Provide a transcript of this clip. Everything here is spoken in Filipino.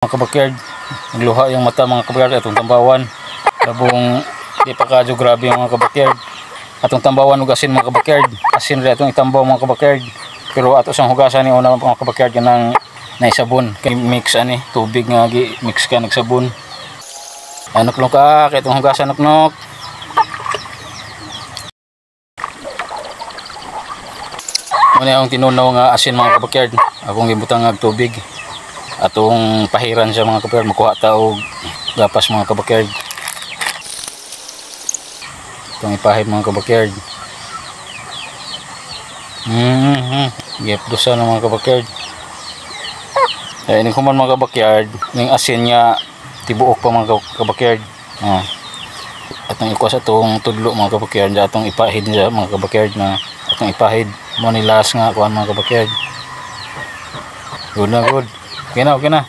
Mga kabakyard, nagluha yung mata mga kabakyard. Atong tambawan labong di pa kadyo grabe yung mga kabakyard. Atong tambawan ug asin mga kabakyard, asin rin atong itambaw mga kabakyard. Pero ato sang hugasan ni una mga kabakyard kanang naisabon kay mix ani tubig nga gi mix ka nagsabon. Anok long ka kay itong hugasan nok. Muna yung tinunaw nga asin mga kabakyard, akong gibutang nga tubig. Atong pahiran sa mga kabakyard, makuha ta og gapas mga kabakyard. Itong ipahid mga kabakyard. Gipdusa ng mga kabakyard. Ay ning human mga kabakyard, ning asin niya tibuok pa mga kabakyard. Atong ikuha sa atong tudlo mga kabakyard, atong ipahid sa mga kabakyard na atong ipahid mo nilas nga kuan mga kabakyard. Good na good. Okay na, okay na.